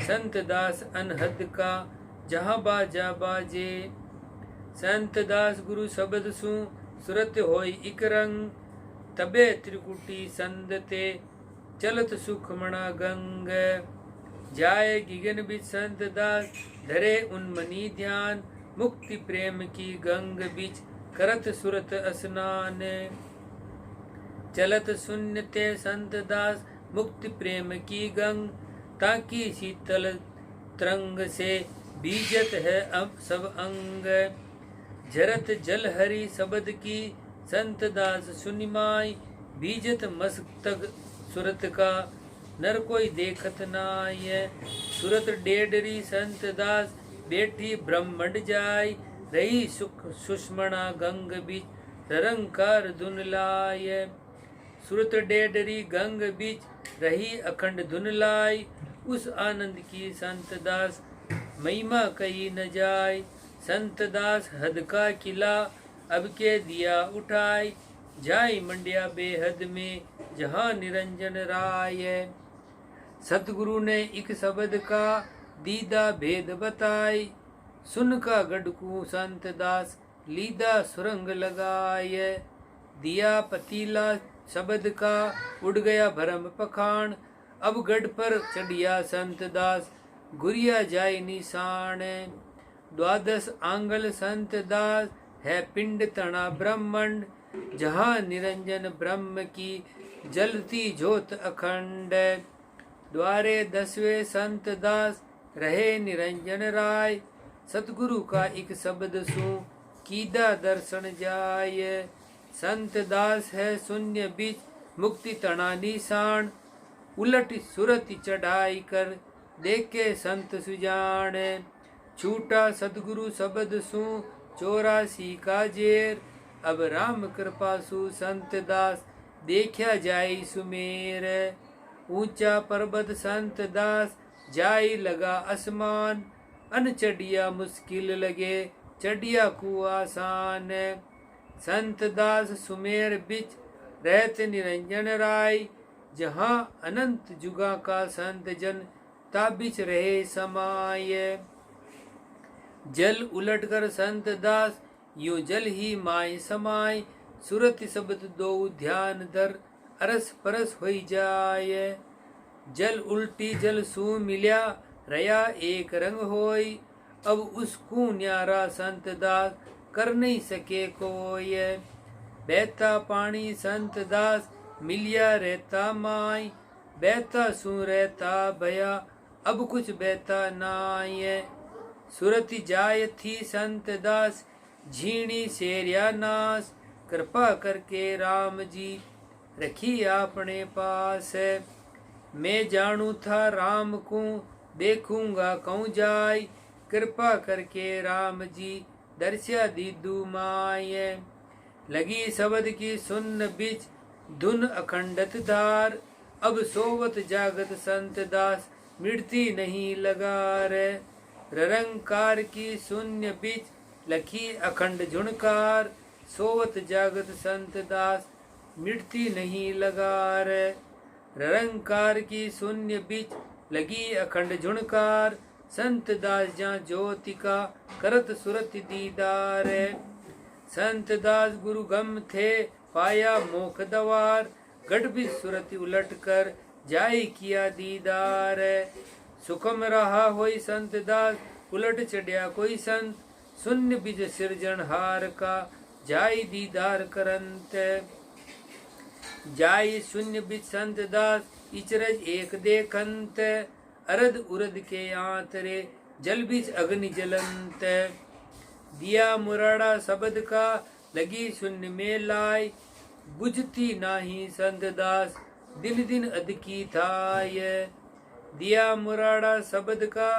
संत दास अनहद का जहाँ बाजा बाजे। संत दास गुरु शब्द सु सुरत होई इक रंग, तबे त्रिकुटी संदते चलत सुखमणा गंग। जाए गिगन बिच संत दास धरे उन्मनी ध्यान, मुक्ति प्रेम की गंग बिच करत सुरत स्नान। चलत शून्य ते संत दास मुक्ति प्रेम की गंग, ताकि शीतल तरंग से बीजत है अब सब अंग। झरत जल हरि शब्द की संत दास सुनिमाई, बीजत मस्तक सुरत का नर कोई देखत नाय। सुरत डेडरी संत दास बेटी ब्रह्मंड जाय, रही सुख सुषमणा गंग बीच रंकार धुन लाय। सुरत डेडरी गंग बीच रही अखंड धुन लाई, उस आनंद की संत दास महिमा कही न जाय। संत दास हद का किला अब के दिया उठाई, जाय मंडिया बेहद में जहाँ निरंजन राय। सतगुरु ने एक शब्द का दीदा भेद बताई, सुन का गढ़कू संत दास लीदा सुरंग लगाए। दिया पतीला शब्द का उड़ गया भरम पखान, अब गढ़ पर चढ़िया संत दास गुरिया जाय निशान। द्वादश आंगल संत दास है पिंड तना ब्रह्मंड, जहाँ निरंजन ब्रह्म की जलती ज्योत अखंड। द्वारे 10वें संत दास रहे निरंजन राय, सतगुरु का एक शब्द सु कीदा दर्शन जाय। संत दास है शून्य बीच मुक्ति तना निशान, उलट सुरति चढ़ाई कर देखे संत सुजान। छूटा सतगुरु शब्द सु 84 का जेर, अब राम कृपा सु संत दास देखा जाय सुमेर। ऊंचा पर्वत संत दास जाय लगा आसमान, अन चढ़िया मुश्किल लगे चढ़िया को आसान। संत दास सुमेर बिच रहते निरंजन राय, जहाँ अनंत जुगा का संत जन ताबिच रहे समाय। जल उलट कर संत दास यो जल ही माय समाय, सुरत शब्द दो ध्यान दर अरस परस होई जाय। जल उल्टी जल सु मिल्या रया एक रंग होई, अब उसको न्यारा संत दास कर नहीं सके कोय। बहता पानी संत दास मिलिया रहता माय, बहता सु रहता भया अब कुछ बहता नाय। सुरति जाय थी संत दास झीणी शेरिया नास, कृपा करके राम जी रखी अपने पास। मैं जानू था राम को देखूंगा कौं जाय, कृपा करके राम जी दर्शा दीदू माय। लगी शब्द की सुन बिच धुन अखंडत धार, अब सोवत जागत संत दास मिटती नहीं लगार। ररंकार की शून्य बीच लखी अखंड झुणकार, सोवत जागत संत दास मिटती नहीं लगार। ररंकार की शून्य बीच लगी अखंड झुणकार, संत दास जहाँ ज्योति का करत सुरत दीदार। संत दास गुरु गम थे पाया मोख दवार, गढ़ भी सुरति उलट कर जाय किया दीदार। सुखम रहा होई संत दास उलट चढ़िया कोई संत, शून्य बीज सिरजनहार का जाय दीदार करंत। जाय शून्य बीज संत दास इचरज एक देखंत, अरद उरद के आंतरे जल बीच अग्नि जलंत। दिया मुराड़ा शब्द का लगी शून्य में लाय, बुझती नाही संत दास दिन दिन अदकी थाय। दिया मुराड़ा शब्द का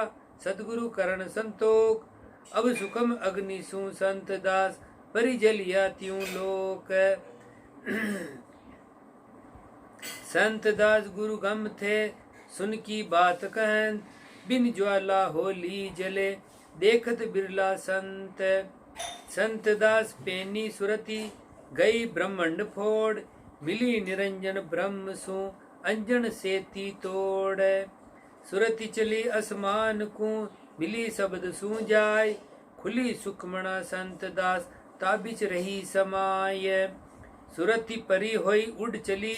सदगुरु करण संतोख, अब सुखम अग्नि सु संत दास परिजलिया त्यों लोक। संत दास गुरु गम थे सुन की बात कहन, बिन ज्वाला होली जले देखत बिरला संत। संत दास पेनी सुरति गई ब्रह्मंड फोड़, मिली निरंजन ब्रह्म सु अंजन सेती तोड़। सुरति चली असमान को मिली शब्द सू जाय खुली सुखमणा संत दास ताबिच रही समाय सुरति परी होई उड़ चली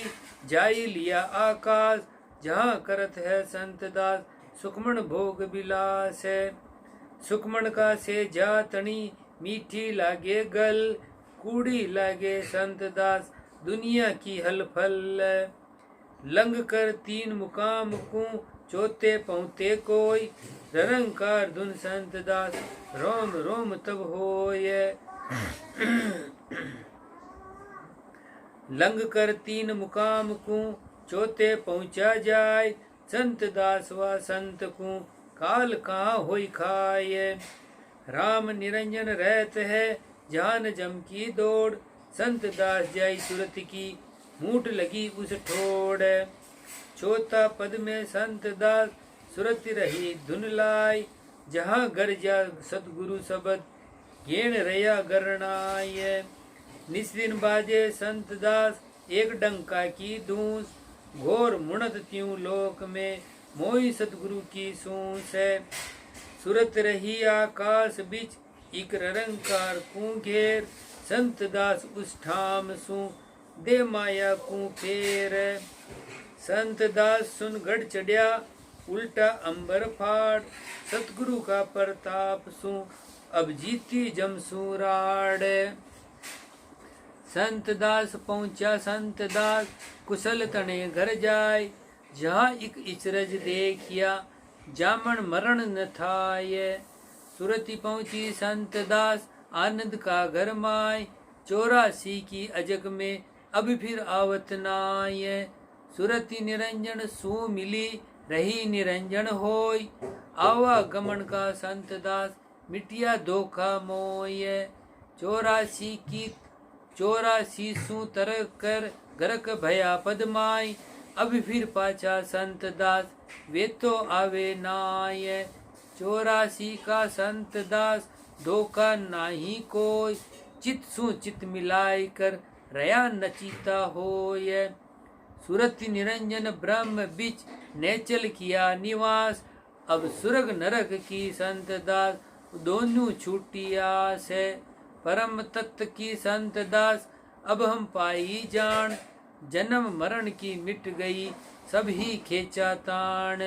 जाई लिया आकाश जहाँ करत है संत दास सुखमण भोग विलास है सुखमण का से जा तणी मीठी लागे गल कूड़ी लागे संत दास दुनिया की हलफल लंग कर तीन मुकाम को चौथे पहुँचे कोई निरंकार धुन संत दास रोम रोम तब होय लंग कर तीन मुकाम को चौथे पहुँचा जाय संत दास व संत को काल कहाँ होई खाए राम निरंजन रहत है जान जम की दौड़ संत दास जाई सुरत की मूठ लगी उस ठोड़ चौथा पद में संत दास सुरत रही धुन लाई जहाँ गरजा सतगुरु शब्द घेण रया गरणाय निस्दिन बाजे संत दास एक डंका की धूस घोर मुणत त्यों लोक में मोई सतगुरु की सूस है सुरत रही आकाश बिच इक रंकार को घेर संत दास उस ठाम सू दे माया को फेर संत दास सुन गढ़ चढ़िया उल्टा अंबर फाड़ सतगुरु का प्रताप सू अब जीती जमसूराड़ संत दास पहुंचा संत दास कुशल तने घर जाय जहाँ एक इचरज देखिया जामन मरण न थाय सुरति पहुंची संत दास आनंद का घर माय 84 की अजग में अब फिर आवत नाय सुरति निरंजन सु मिली रही निरंजन होय आवागमन का संत दास मिटिया धोखा मोय 84 सु तरक कर गरक भया पदमाय अब फिर पाचा संत दास वे तो आवे नाय 84 का संत दास धोखा नाही कोय चित सु चित मिलाय कर रया नचीता होय सुरति निरंजन ब्रह्म बिच नेचल किया निवास अब सुरग नरक की संत दास दोनों छूटी आस है परम तत्व की संत दास अब हम पाई जान जन्म मरण की मिट गई सभी खेचा ताण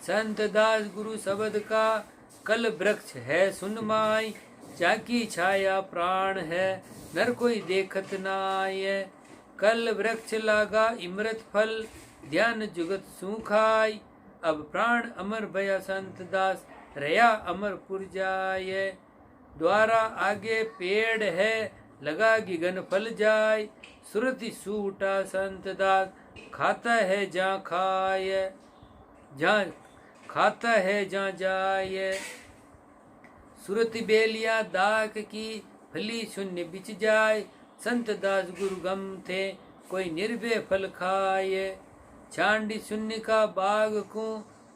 संत दास गुरु शब्द का कल वृक्ष है सुनमाई जाकी छाया प्राण है नर कोई देखत नाय कल वृक्ष लागा इमृत फल ध्यान जुगत सुखाय अब प्राण अमर भया संत दास रया अमरपुर जाय द्वारा आगे पेड़ है लगा गिगन फल जाय सुरति सूटा संत दास खाता है जहाँ खाय जहाँ खाता है जहाँ जाय सुरति बेलिया दाक की फली शून्य बिच जाय संत दास गुरु गम थे कोई निर्भय फल खाए छांडी शून्य का बाग को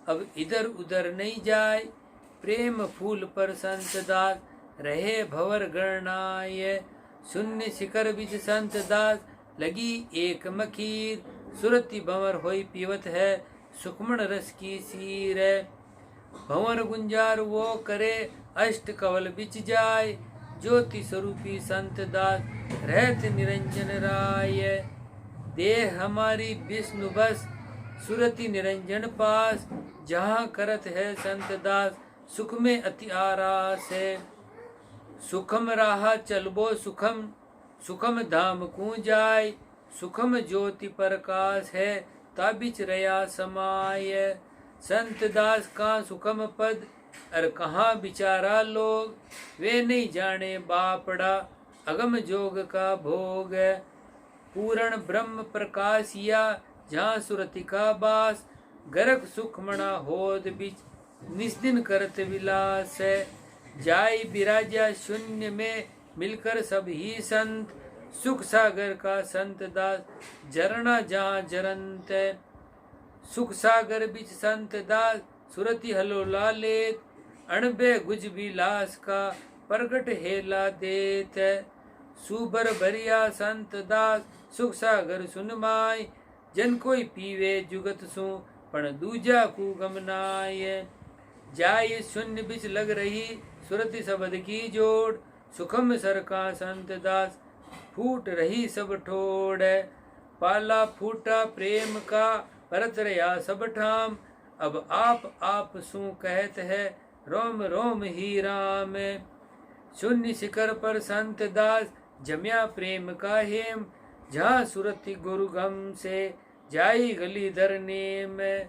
अब इधर उधर नहीं जाए प्रेम फूल पर संत दास रहे भवर गणनाय शून्य शिखर बिच संत दास लगी एक मखीर सुरति भंवर होई पीवत है सुखमण रस की सीर भंवर गुंजार वो करे अष्ट कवल बिच जाय ज्योति स्वरूपी संत दास रहत निरंजन राय देह हमारी विष्णु बस सुरति निरंजन पास जहाँ करत है संत दास सुख में अति आरास है सुखम राह चलबो सुखम सुखम धाम को जाय सुखम ज्योति प्रकाश है ताबिच रया समाय संत दास का सुखम पद और कहाँ बिचारा लोग वे नहीं जाने बापड़ा अगम जोग का भोग पूर्ण ब्रह्म प्रकाशिया जहाँ सुरति का बास गरक सुखमणा होद बिच निस्दिन करत विलास जाय विराजा शून्य में मिलकर सब ही संत सुख सागर का संत दास जरना जहाँ जरंत सुख सागर बिच संत दास सुरति हलोला लेत अणबे गुज विलास का प्रगट हेला देत सुबर भरिया संत दास सुख सागर सुनमाय जन कोई पीवे जुगत सु पण दूजा को गमनाय। जाय शून्य बिच लग रही सुरति शब्द की जोड़, सुखम सर का संत दास फूट रही सब ठोड़। पाला फूटा प्रेम का परत रहा सब ठाम, अब आप सू कहत है रोम रोम ही राम। शून्य शिखर पर संत दास जम्या प्रेम का हेम, जहाँ सुरति गुरु गम से जाई गली धरने में।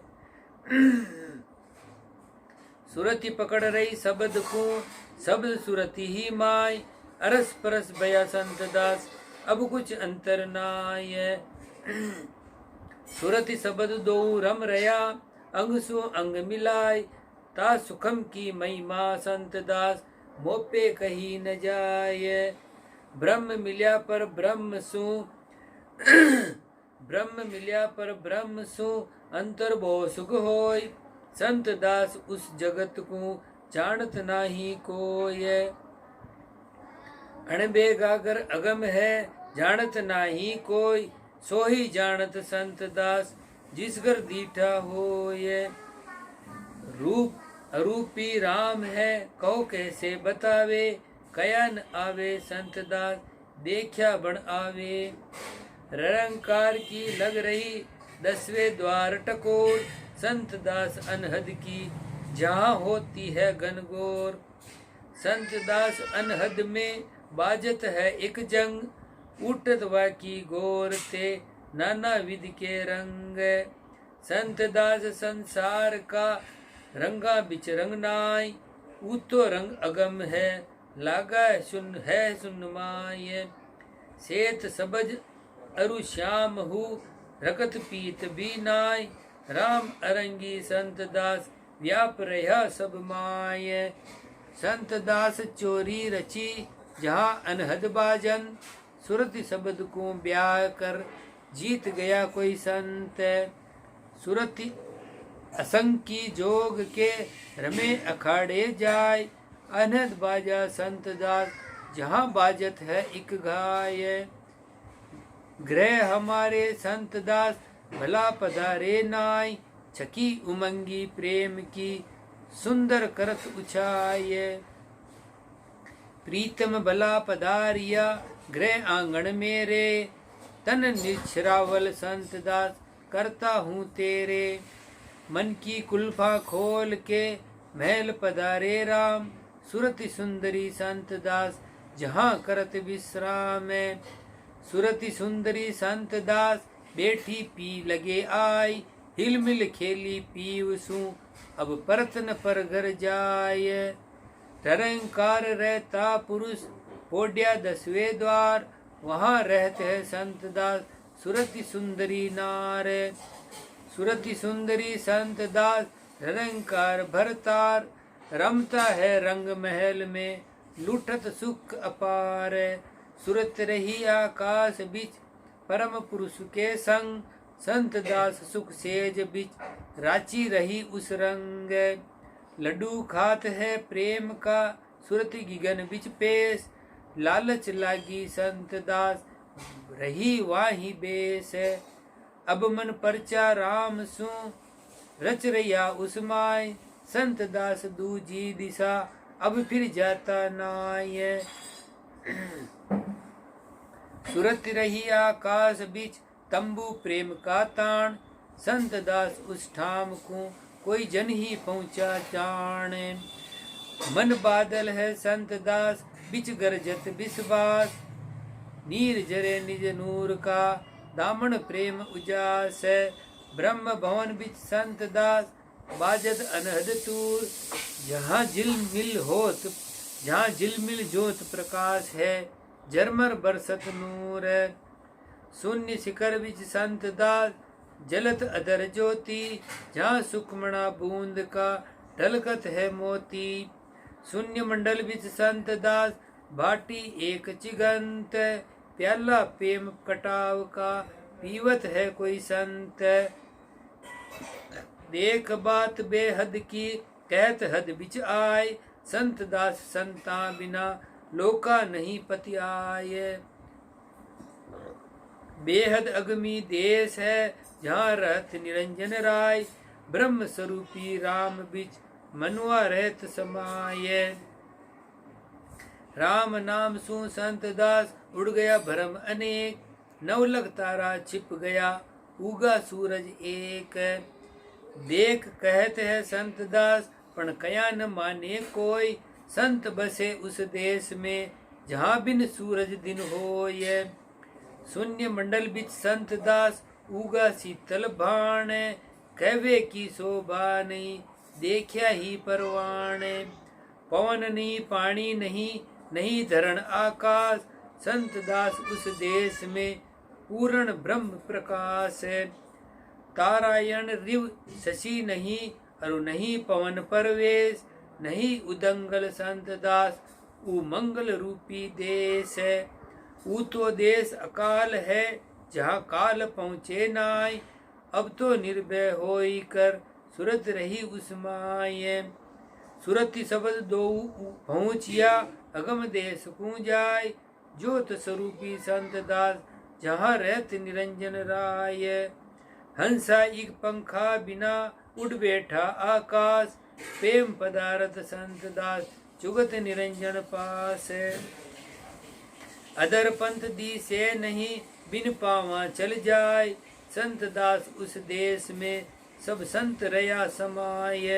सुरति पकड़ रही शब्द को, शब्द सुरति ही माय, अरस परस भया संत दास अब कुछ अंतर नाय। सुरति शब्द दो रम रया, अंग सु अंग मिलाय, ता सुखम की महिमा संत दास मोपे कही न जाय। ब्रह्म मिल्या पर ब्रह्म सु ब्रह्म मिल्या पर ब्रह्म सु अंतर बहु सुख होय, संत दास उस जगत को जानत नाही कोय। अणबे गागर अगम है जानत नाही कोय, सोही जानत संत दास जिस घर दीठा होय। रूप अरूपी राम है कहो कैसे बतावे, कया न आवे संत दास देखा बन आवे। निरंकार की लग रही 10वें द्वार टकोर, संत दास अनहद की जहाँ होती है घनघोर। संत दास अनहद में बाजत है एक जंग, उठत वा की गोर ते नाना विध के रंग। संत दास संसार का रंगा बिच रंग नाय, ऊतो रंग अगम है लागा है सुन माय। सेत सबज अरु श्याम हु रकत पीत भी नाय, राम अरंगी संत दास व्याप रहा सब माय। संत दास चोरी रची जहाँ अनहद बाजन, सुरति शब्द को ब्याह कर जीत गया कोई संत। सुरति असंकी जोग के रमे अखाड़े जाय, अनहद बाजा संत दास जहाँ बाजत है एक गाय। ग्रह हमारे संत दास भला पधारे नाय, छकी उमंगी प्रेम की सुंदर करत उछाय। प्रीतम भला पधारिया ग्रह आंगन मेरे, तन निछरावल संत दास करता हूँ तेरे। मन की कुल्फा खोल के महल पधारे राम, सुरति सुंदरी संत दास जहाँ करत विश्राम। सुरति सुंदरी संत दास बैठी पी लगे आई, हिल मिल खेली पीव सू अब परतन पर घर जाय। निरंकार रहता पुरुष पोड्या 10वें द्वार, वहाँ रहते है संत दास सुरति सुंदरी नार। सुरति सुंदरी संत दास निरंकार भरतार, रमता है रंग महल में लुटत सुख अपार। सुरत रही आकाश बिच परम पुरुष के संग, संत दास सुख सेज बिच राची रही उस रंग। लड्डू खात है प्रेम का सुरति गिगन बिच पेश, लालच लागी संत दास रही वाही बेस। अब मन परचा राम सु रच रया उस माय, संत दास दूजी दिशा अब फिर जाता नाय। सुरत रही आकाश बीच तंबू प्रेम का ताण, संत दास उस ठाम को कोई जन ही पहुँचा जान। मन बादल है संत दास बिच गरजत विश्वास, नीर जरे निज नूर का दामन प्रेम उजास। ब्रह्म भवन बिच संत दास बाजत अनहद तूर, जहाँ झिलमिल जोत प्रकाश है जरमर बरसत नूर। शून्य शिखर बिच संत दास जलत अदर ज्योति, जहाँ सुखमणा बूंद का ढलकत है मोती। शून्य मंडल बिच संत दास भाटी एक चिगंत, प्याला प्रेम कटाव का पीवत है कोई संत। देख बात बेहद की कहत हद बिच आय, संत दास संता बिना लोका नहीं पति आय। बेहद अगमी देश है जहाँ रहत निरंजन राय, ब्रह्म स्वरूपी राम बिच मनुआ रहत समाये। राम नाम सु संत दास उड़ गया भरम अनेक, नवलख तारा छिप गया उगा सूरज एक। देख कहत है संत दास पण कया न माने कोई, संत बसे उस देश में जहाँ बिन सूरज दिन होय। शून्य मंडल बिच संत दास उगा शीतल भाण, कहवे की शोभा नहीं देखया ही परवान। पवन नहीं पानी नहीं नहीं धरण आकाश, संत दास उस देश में पूर्ण ब्रह्म प्रकाश है। तारायण रिव शशि नहीं अरु नहीं पवन परवेश, नहीं उदंगल संत दास उ मंगल रूपी देश है। ऊ तो देश अकाल है जहाँ काल पहुँचे नाय, अब तो निर्भय होई कर सुरत रही उस माय। सुरति शब्द दो पहुँचिया अगम देश को जाय, ज्योत स्वरूपी संत दास जहाँ रहत निरंजन राय। हंसा एक पंखा बिना उड़ बैठा आकाश, प्रेम पदारथ संत दास जुगत निरंजन पास। अदर पंथ दी से नहीं बिन पावा चल जाय, संत दास उस देश में सब संत रया समाय।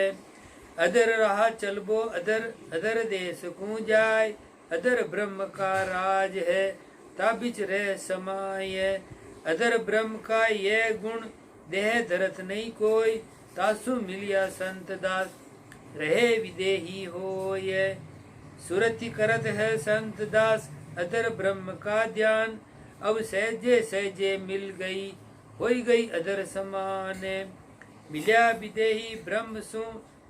अदर रहा चलबो अदर अदर देश को जाय, अदर ब्रह्म का राज है ताबिच रह समाय। अदर ब्रह्म का ये गुण देह धरत नहीं कोई, तासु मिलिया संत दास रहे विदेही होय। सुरति करत है संत दास अदर ब्रह्म का ध्यान, अब सहजे सहजे मिल गई होई गई अदर समान। मिल्या विदेही ब्रह्म सु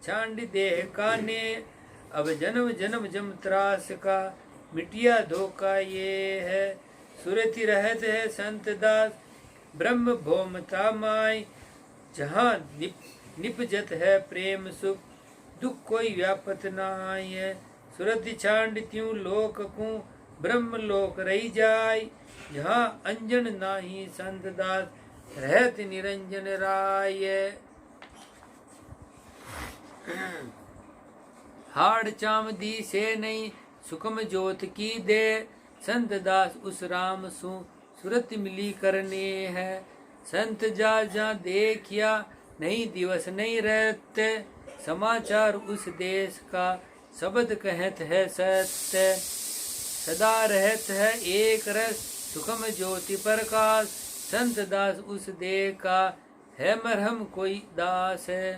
छांड देह का ने, अब जन्म जन्म जम त्रास का मिटिया धोखा ये है। सुरति रहत है संत दास ब्रह्म भौमता माय, जहाँ निपजत है प्रेम सुख दुख कोई व्यापत नाय। सुरति छांड त्यों लोक को ब्रह्म लोक रही जाय, जहाँ अंजन नाही संत दास रहत निरंजन राय। हाड़ चाम दी से नहीं सुखम जोत की दे, संत दास उस राम सु सुरत मिली करने है। संत जा जा देखिया नहीं दिवस नहीं रहते, समाचार उस देश का शब्द कहत है सत्य। सदा रहत है एक रस सुखम ज्योति प्रकाश, संत दास उस देह का है मरहम कोई दास है।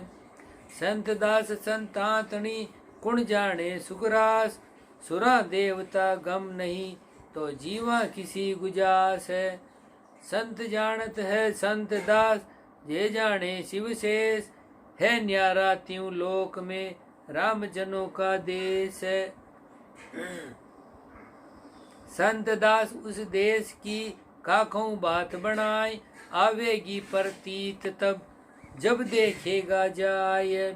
संत दास संतातनी कुण जाने सुखरास, सुरा देवता गम नहीं तो जीवा किसी गुजास है। संत जानत है संत दास जे जाने शिव शेष, है न्यारा त्यों लोक में राम जनों का देश है। संत दास उस देश की काखों बात बनाए, आवेगी प्रतीत तब जब देखेगा जाय।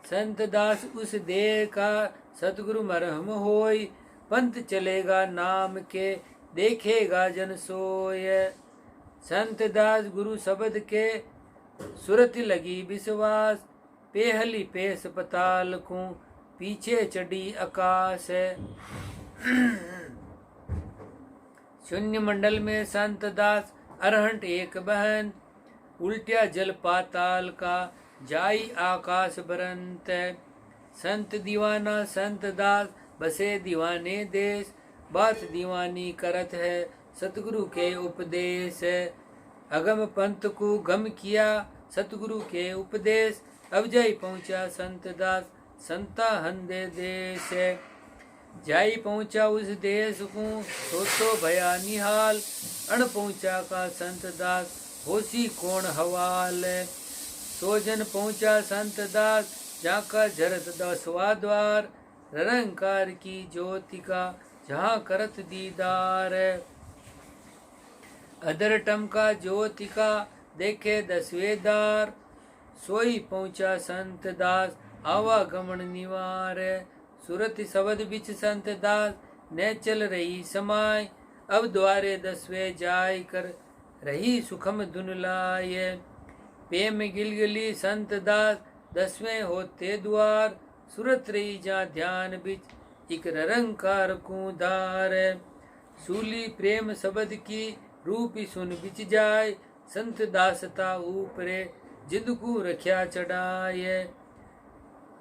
संत दास उस देह का सतगुरु मरहम होय, पंथ चलेगा नाम के देखेगा जन सोय। संत दास गुरु शब्द के सुरत लगी विश्वास, पेहली पेश पताल को पीछे चढ़ी आकाश। शून्य मंडल में संत दास अरहंट एक बहन, उल्टिया जल पाताल का जाई आकाश बरंत। संत दीवाना संत दास बसे दीवाने देश, बात दीवानी करत है सतगुरु के उपदेश। अगम पंथ को गम किया सतगुरु के उपदेश, अब जाई पहुँचा संत दास संता हंदे देश। जाई पहुँचा उस देश को तो भया निहाल, अण पहुँचा का संत दास होशी कौन हवाल। सोजन पहुँचा संत दास जाका झरत दसवा द्वार, निरंकार की ज्योति का जहाँ करत दीदार। अदर टमका ज्योति का देखे दसवें दार, सोई पहुँचा संत दास आवागमन निवार। सुरत शब्द बिच संत दास न चल रही समाय, अब द्वारे दसवें जाय कर रही सुखम धुन लाय। प्रेम गिलगिली संत दास 10वें होते द्वार सुरत रही जा ध्यान बिच इक निरंकार को धार सूली प्रेम शब्द की रूपी सुन बिच जाय संत दासता ऊपरे जिद को रख्या चढ़ाए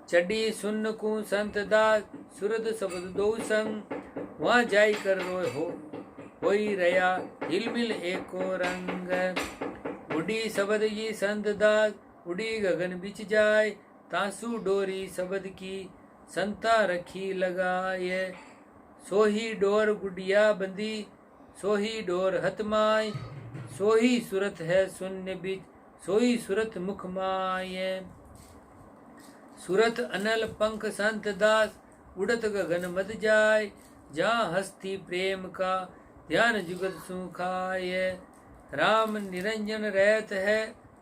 चढ़ी सुन को संत दास सुरत शब्द दो संग वहाँ जाई कर रोय होई रया हिलमिल एको रंग उड़ी शब्द ये संत दास उड़ी गगन बिच जाय तासु डोरी शब्द की संता रखी लगाए सोही डोर गुडिया बंदी सोही डोर हतमाय सोही सुरत है शून्य बिच सोही सुरत मुख माय सुरत अनल पंख संत दास उड़त गगन मद जाय जहाँ हस्ती प्रेम का ध्यान जुगत सुखाय राम निरंजन रहत है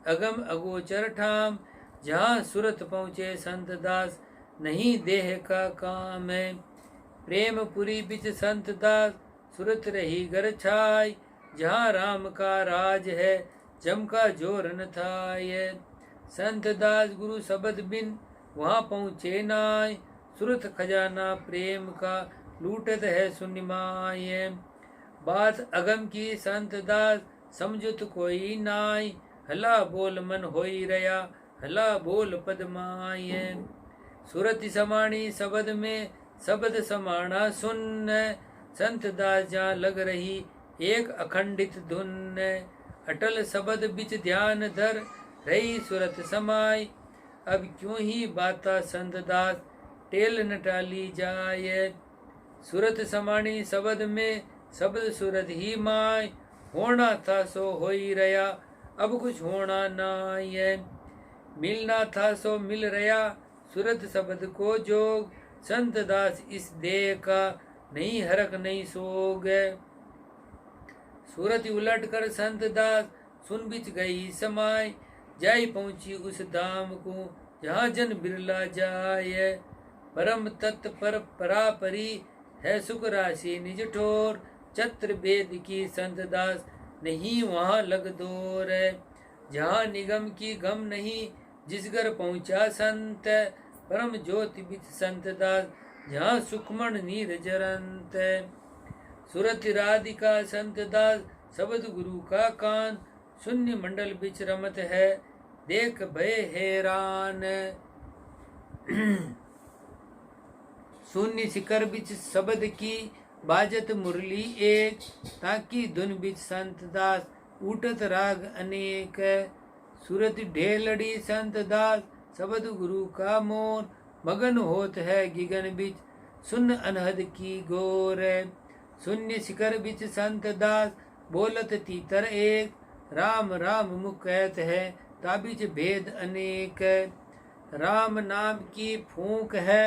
अगम अगोचर ठाम जहाँ सुरत पहुँचे संत दास नहीं देह का काम है प्रेम पुरी बिच संत दास सुरत रही घर छाय जहाँ राम का राज है जम का जोर न थाय संत दास गुरु शब्द बिन वहाँ पहुँचे नाय सुरत खजाना प्रेम का लूटत है सुनिमाय बात अगम की संत दास समझुत कोई नाय हला बोल मन होई रया हला बोल पदमाय सुरत समाणी शब्द में शब्द समाना सुन संत दास जहाँ लग रही एक अखंडित धुन अटल शब्द बिच ध्यान धर रही सुरत समाय अब क्यों ही बाता संत दास टेल न टाली जाए सुरत समाणी शब्द में शब्द सुरत ही माय होना था सो हो ही रया अब कुछ होना नाय मिलना था सो मिल रया सुरत शब्द को जोग संत दास इस देह का नहीं हरक नहीं सोग सूरत उलट कर संत दास सुन बिच गई समाय जाई पहुंची उस धाम को जहाँ जन बिरला जाय परम तत्व पर परापरी है सुख राशि निज ठोर छत्र वेद की संत दास नहीं वहाँ लग दूर जहाँ निगम की गम नहीं जिस घर पहुँचा संत परम ज्योति बिच संत दास जहाँ सुखमण नीर जरंत सुरत राधिका संत दास शब्द गुरु का कान शून्य मंडल बिच रमत है देख भय हैरान शून्य शिखर बिच शब्द की बाजत मुरली एक ताकि धुन बिच संत दास उठत राग अनेक सूरत ढेलड़ी संत दास शब्द गुरु का मोर मगन होत है गिगन बिच सुन अनहद की गोर शून्य शिखर बिच संत दास बोलत तीतर एक राम राम मुख कहत है ताबिच भेद अनेक राम नाम की फूंक है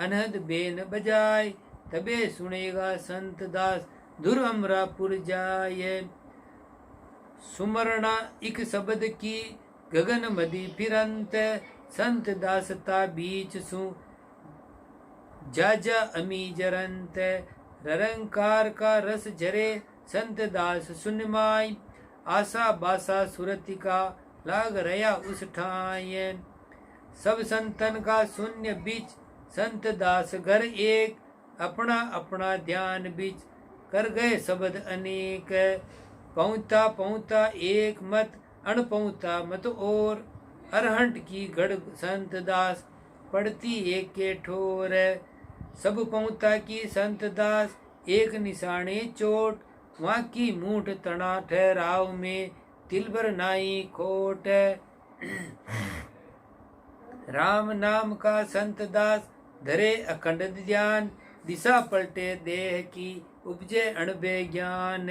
अनहद बेन बजाय तबे सुनेगा संत दास धुर अमरापुर जाय सुमरना इक शब्द की गगन मदी फिरंत संत दासता बीच सु जाजा अमी जरंत ररंकार का रस झरे संत दास सुनमाय आशा बासा सुरति का लाग रया उस ठाय सब संतन का शून्य बीच संत दास घर एक अपना अपना ध्यान बीच कर गए शब्द अनेक पहुँचा पहुँचा एक मत अण पहुँचा मत और अरहंट की गढ़ संत दास पड़ती एक के ठोर सब पहुँचा की संत दास एक निशाने चोट वहाँ की मूठ तना ठहराव में तिलबर नाई खोट राम नाम का संत दास धरे अखंड ध्यान दिशा पलटे देह की उपजे अणबे ज्ञान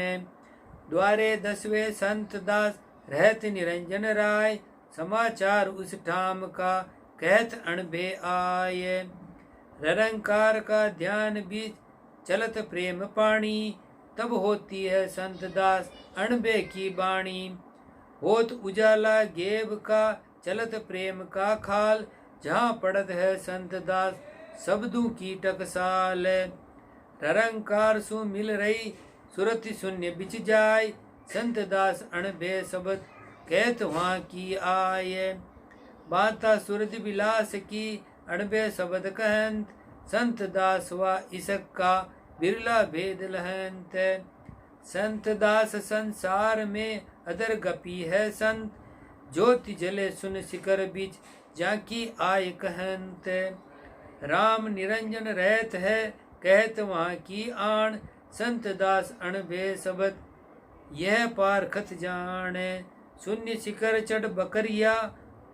द्वारे 10वें संत दास रहत निरंजन राय समाचार उस ठाम का कहत अणबे आय ररंकार का ध्यान बीच चलत प्रेम पानी तब होती है संत दास अणबे की बाणी होत उजाला गेब का चलत प्रेम का खाल जहाँ पड़त है संत दास शब्दों की टकसाल ररंकार सु मिल रही सुरति शून्य बिच जाय संत दास अणबे शब्द कहत वहाँ की आय। बाता सुरत विलास की अणबे शब्द कहंत, संत दास वा इसक का बिरला भेद लहंत। संत दास संसार में अदर गपी है संत, ज्योति जले सुन शिखर बीच जाकी आय कहंत। राम निरंजन रहत है कहत वहाँ की आण, संत दास अणभे शब्द यह पारखत जाने। शून्य शिखर चढ़ बकरिया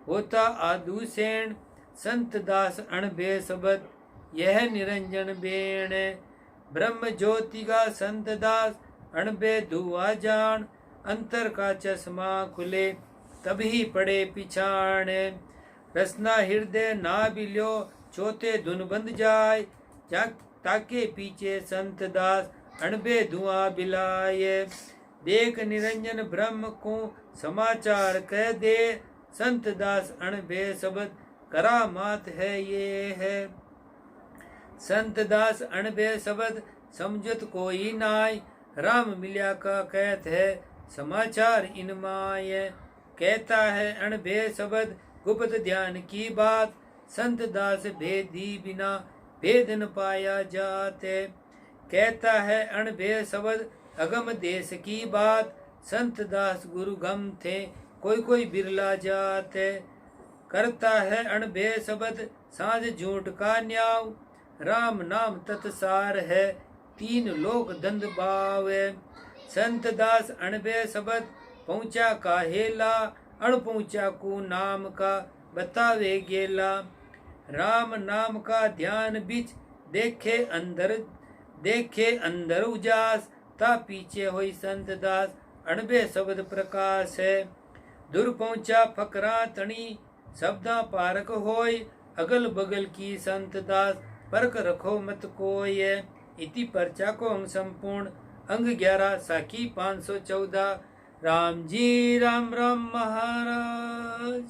होता आदू सेण, संत दास अणभे शब्द यह निरंजन बेण। ब्रह्म ज्योति का संत दास अणभे धुआ जान, अंतर का चश्मा खुले तभी पड़े पिछाण। रसना हृदय ना बिल्यो चौथे धुन बंद जाय, ताके पीछे संत दास अणबे धुआं बिलाए। देख निरंजन ब्रह्म को समाचार कह दे, संत दास अणबे शब्द करामात है ये है। संत दास अणबे शब्द समझत कोई नाय, राम मिल्या का कहत है समाचार इन माय। कहता है अणबे शब्द गुप्त ध्यान की बात, संत दास भेदी बिना भेद न पाया जाते। कहता है अणभे शब्द अगम देश की बात, संत दास गुरु गम थे कोई कोई बिरला जाते। करता है अणभे शब्द साँझ झूठ का न्याव, राम नाम तत्सार है तीन लोक दंड बावे। संत दास अणभे शब्द पहुँचा का हेला, अण पहुँचा को नाम का बतावे गेला। राम नाम का ध्यान बिच देखे अंदर उजास, ता पीछे होई संत दास अणबे शब्द प्रकाश है। दूर पहुँचा फकरा तणी शब्दा पारक होय, अगल बगल की संत दास परक रखो मत कोय। इति पर्चा को अंग संपूर्ण, अंग 11 साखी 514। राम जी राम राम महाराज।